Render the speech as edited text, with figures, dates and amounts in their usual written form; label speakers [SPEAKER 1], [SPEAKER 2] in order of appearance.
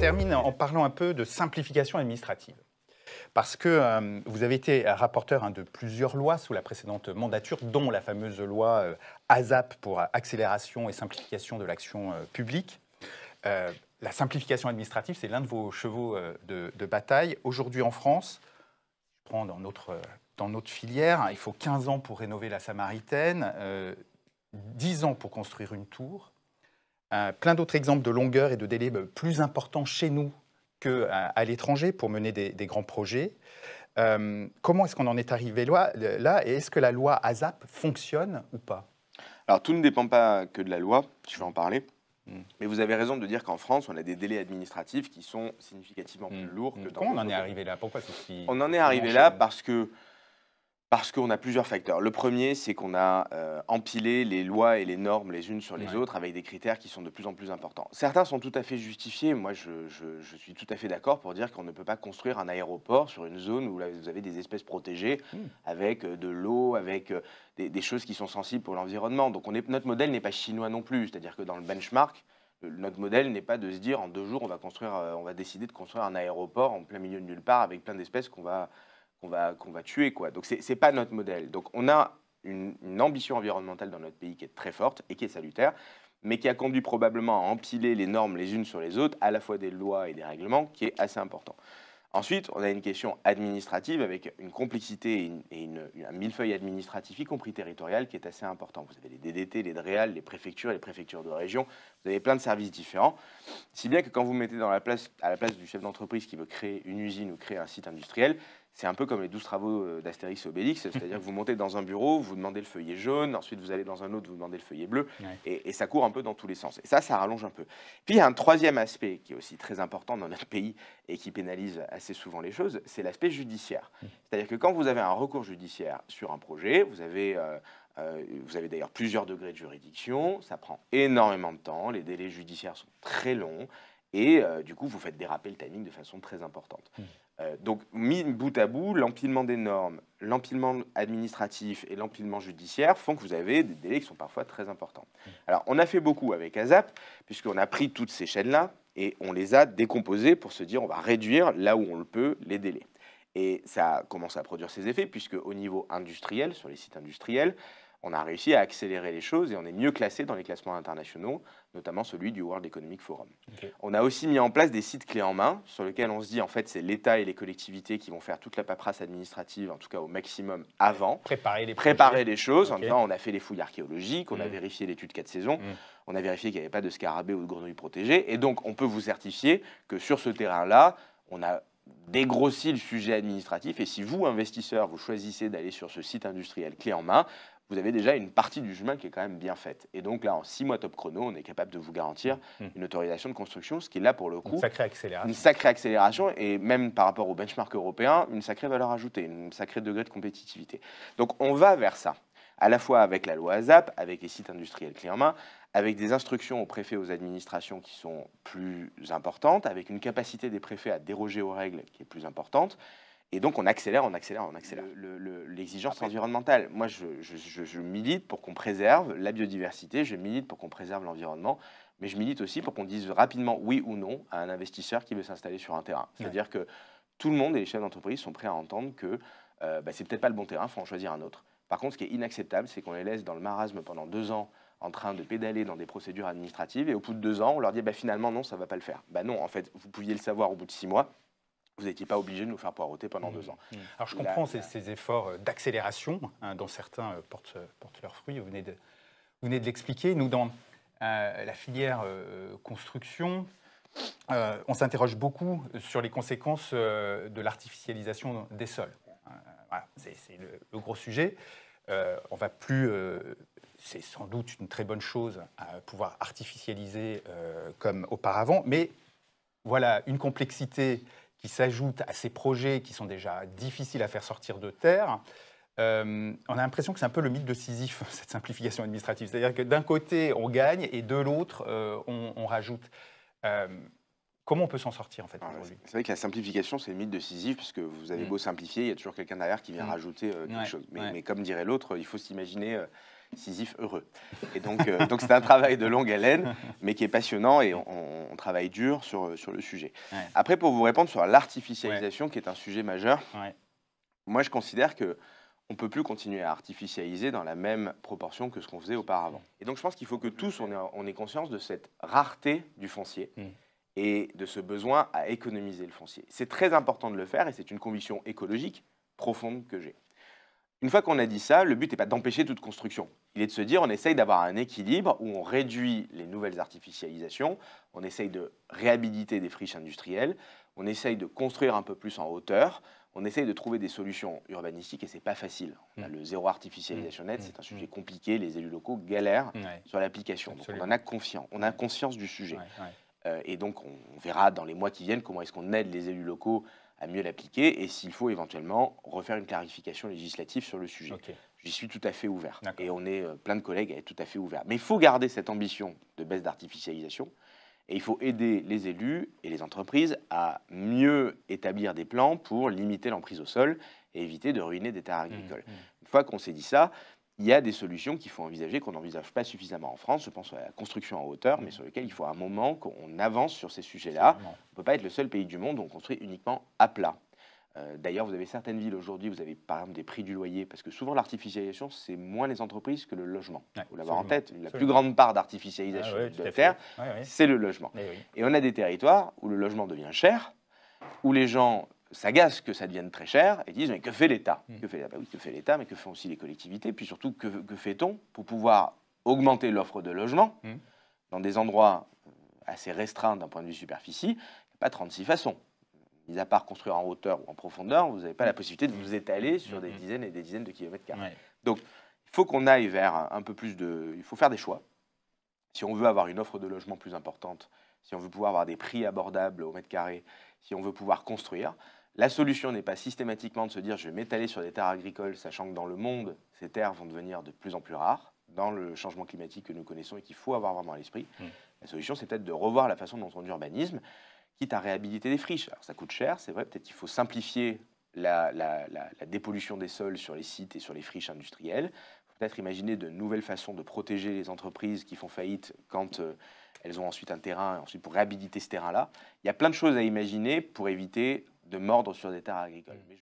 [SPEAKER 1] termine en parlant un peu de simplification administrative. Parce que vous avez été rapporteur de plusieurs lois sous la précédente mandature, dont la fameuse loi ASAP pour accélération et simplification de l'action publique. La simplification administrative, c'est l'un de vos chevaux de bataille. Aujourd'hui en France, je prends dans notre filière, il faut 15 ans pour rénover la Samaritaine, 10 ans pour construire une tour. Plein d'autres exemples de longueur et de délais plus importants chez nous qu'à l'étranger pour mener des grands projets. Comment est-ce qu'on en est arrivé là et est-ce que la loi ASAP fonctionne ou pas?
[SPEAKER 2] Alors, tout ne dépend pas que de la loi, je vais en parler. Mais vous avez raison de dire qu'en France, on a des délais administratifs qui sont significativement plus lourds que dans
[SPEAKER 1] Comment on en
[SPEAKER 2] d'autres
[SPEAKER 1] est
[SPEAKER 2] pays.
[SPEAKER 1] arrivé là? Pourquoi c'est si...
[SPEAKER 2] On en est arrivé là parce qu'on a plusieurs facteurs. Le premier, c'est qu'on a empilé les lois et les normes les unes sur les autres avec des critères qui sont de plus en plus importants. Certains sont tout à fait justifiés. Moi, je suis tout à fait d'accord pour dire qu'on ne peut pas construire un aéroport sur une zone où vous avez des espèces protégées avec de l'eau, avec des choses qui sont sensibles pour l'environnement. Donc notre modèle n'est pas chinois non plus. C'est-à-dire que dans le benchmark, notre modèle n'est pas de se dire en 2 jours, on va décider de construire un aéroport en plein milieu de nulle part avec plein d'espèces qu'on va tuer, quoi. Donc, c'est pas notre modèle. Donc, on a une ambition environnementale dans notre pays qui est très forte et qui est salutaire, mais qui a conduit probablement à empiler les normes les unes sur les autres, à la fois des lois et des règlements, qui est assez important. Ensuite, on a une question administrative avec une complexité et un millefeuille administratif, y compris territorial, qui est assez important. Vous avez les DDT, les DREAL, les préfectures de région. Vous avez plein de services différents. Si bien que quand vous mettez à la place du chef d'entreprise qui veut créer une usine ou créer un site industriel, c'est un peu comme les 12 travaux d'Astérix et Obélix, c'est-à-dire que vous montez dans un bureau, vous demandez le feuillet jaune, ensuite vous allez dans un autre, vous demandez le feuillet bleu, et ça court un peu dans tous les sens. Et ça rallonge un peu. Puis il y a un troisième aspect qui est aussi très important dans notre pays et qui pénalise assez souvent les choses, c'est l'aspect judiciaire. C'est-à-dire que quand vous avez un recours judiciaire sur un projet, vous avez d'ailleurs plusieurs degrés de juridiction, ça prend énormément de temps, les délais judiciaires sont très longs, et du coup, vous faites déraper le timing de façon très importante. Donc, mis bout à bout, l'empilement des normes, l'empilement administratif et l'empilement judiciaire font que vous avez des délais qui sont parfois très importants. Alors, on a fait beaucoup avec ASAP, puisqu'on a pris toutes ces chaînes-là et on les a décomposées pour se dire on va réduire, là où on le peut, les délais. Et ça commence à produire ses effets, puisque au niveau industriel, sur les sites industriels, on a réussi à accélérer les choses et on est mieux classé dans les classements internationaux, notamment celui du World Economic Forum. On a aussi mis en place des sites clés en main sur lesquels on se dit en fait c'est l'État et les collectivités qui vont faire toute la paperasse administrative, en tout cas au maximum avant. Préparer les choses. En disant, on a fait les fouilles archéologiques, on a vérifié l'étude 4 saisons, on a vérifié qu'il n'y avait pas de scarabée ou de grenouille protégée. Et donc on peut vous certifier que sur ce terrain-là, on a dégrossi le sujet administratif. Et si vous, investisseurs, vous choisissez d'aller sur ce site industriel clé en main, vous avez déjà une partie du chemin qui est quand même bien faite. Et donc là, en 6 mois top chrono, on est capable de vous garantir une autorisation de construction, ce qui est là pour le coup une sacrée accélération et même par rapport au benchmark européen, une sacrée valeur ajoutée, une sacrée degré de compétitivité. Donc on va vers ça, à la fois avec la loi ASAP, avec les sites industriels clés en main, avec des instructions aux préfets, aux administrations qui sont plus importantes, avec une capacité des préfets à déroger aux règles qui est plus importante. Et donc, on accélère. L'exigence environnementale. Moi, je milite pour qu'on préserve la biodiversité, je milite pour qu'on préserve l'environnement, mais je milite aussi pour qu'on dise rapidement oui ou non à un investisseur qui veut s'installer sur un terrain. C'est-à-dire que tout le monde et les chefs d'entreprise sont prêts à entendre que c'est peut-être pas le bon terrain, il faut en choisir un autre. Par contre, ce qui est inacceptable, c'est qu'on les laisse dans le marasme pendant 2 ans en train de pédaler dans des procédures administratives, et au bout de 2 ans, on leur dit finalement, non, ça ne va pas le faire. Non, en fait, vous pouviez le savoir au bout de 6 mois. Vous n'étiez pas obligé de nous faire poireauter pendant 2 ans.
[SPEAKER 1] Alors je comprends ces efforts d'accélération, dont certains portent leurs fruits, vous venez de l'expliquer. Nous, dans la filière construction, on s'interroge beaucoup sur les conséquences de l'artificialisation des sols. Voilà, c'est le gros sujet. On va plus... c'est sans doute une très bonne chose à pouvoir artificialiser comme auparavant, mais voilà une complexité qui s'ajoute à ces projets qui sont déjà difficiles à faire sortir de terre. On a l'impression que c'est un peu le mythe de Sisyphe, cette simplification administrative. C'est-à-dire que d'un côté, on gagne et de l'autre, on rajoute. Comment on peut s'en sortir, en fait, aujourd'hui ?
[SPEAKER 2] C'est vrai que la simplification, c'est le mythe de Sisyphe, parce que vous avez beau simplifier, il y a toujours quelqu'un derrière qui vient rajouter quelque chose. Mais comme dirait l'autre, il faut s'imaginer Sisyphe heureux. Et donc c'est un travail de longue haleine, mais qui est passionnant et on travaille dur sur le sujet.
[SPEAKER 1] Ouais.
[SPEAKER 2] Après, pour vous répondre sur l'artificialisation, qui est un sujet majeur,
[SPEAKER 1] Ouais.
[SPEAKER 2] moi je considère que on ne peut plus continuer à artificialiser dans la même proportion que ce qu'on faisait auparavant. Et donc je pense qu'il faut que tous on ait conscience de cette rareté du foncier et de ce besoin à économiser le foncier. C'est très important de le faire et c'est une conviction écologique profonde que j'ai. Une fois qu'on a dit ça, le but n'est pas d'empêcher toute construction. Il est de se dire, on essaye d'avoir un équilibre où on réduit les nouvelles artificialisations, on essaye de réhabiliter des friches industrielles, on essaye de construire un peu plus en hauteur, on essaye de trouver des solutions urbanistiques et c'est pas facile. On a le zéro artificialisation net, c'est un sujet compliqué, les élus locaux galèrent sur l'application. Donc on en a confiance, on a conscience du sujet. Et donc on verra dans les mois qui viennent comment est-ce qu'on aide les élus locaux à mieux l'appliquer et s'il faut éventuellement refaire une clarification législative sur le sujet. J'y suis tout à fait ouvert et on est plein de collègues à être tout à fait ouverts. Mais il faut garder cette ambition de baisse d'artificialisation et il faut aider les élus et les entreprises à mieux établir des plans pour limiter l'emprise au sol et éviter de ruiner des terres agricoles. Une fois qu'on s'est dit ça, il y a des solutions qu'il faut envisager, qu'on n'envisage pas suffisamment en France. Je pense à la construction en hauteur, mais sur lequel il faut un moment qu'on avance sur ces sujets-là. On ne peut pas être le seul pays du monde où on construit uniquement à plat. D'ailleurs, vous avez certaines villes aujourd'hui, vous avez par exemple des prix du loyer, parce que souvent l'artificialisation, c'est moins les entreprises que le logement. Il faut l'avoir en tête. La plus grande part d'artificialisation de terre, c'est le logement. Et on a des territoires où le logement devient cher, où les gens s'agacent que ça devienne très cher et disent mais que fait l'État? Que fait l'État? Oui, que fait l'État, mais que font aussi les collectivités? Puis surtout, que fait-on pour pouvoir augmenter l'offre de logement dans des endroits assez restreints d'un point de vue superficie? Il n'y a pas 36 façons. Mis à part construire en hauteur ou en profondeur, vous n'avez pas la possibilité de vous étaler sur des dizaines et des dizaines de kilomètres carrés. Donc, il faut qu'on aille vers un peu plus de... Il faut faire des choix. Si on veut avoir une offre de logement plus importante, si on veut pouvoir avoir des prix abordables au mètre carré, si on veut pouvoir construire, la solution n'est pas systématiquement de se dire je vais m'étaler sur des terres agricoles, sachant que dans le monde, ces terres vont devenir de plus en plus rares, dans le changement climatique que nous connaissons et qu'il faut avoir vraiment à l'esprit. La solution, c'est peut-être de revoir la façon dont on urbanisme, quitte à réhabiliter des friches. Alors ça coûte cher, c'est vrai, peut-être qu'il faut simplifier la dépollution des sols sur les sites et sur les friches industrielles. Il faut peut-être imaginer de nouvelles façons de protéger les entreprises qui font faillite quand elles ont ensuite un terrain, ensuite pour réhabiliter ce terrain-là. Il y a plein de choses à imaginer pour éviter de mordre sur des terres agricoles.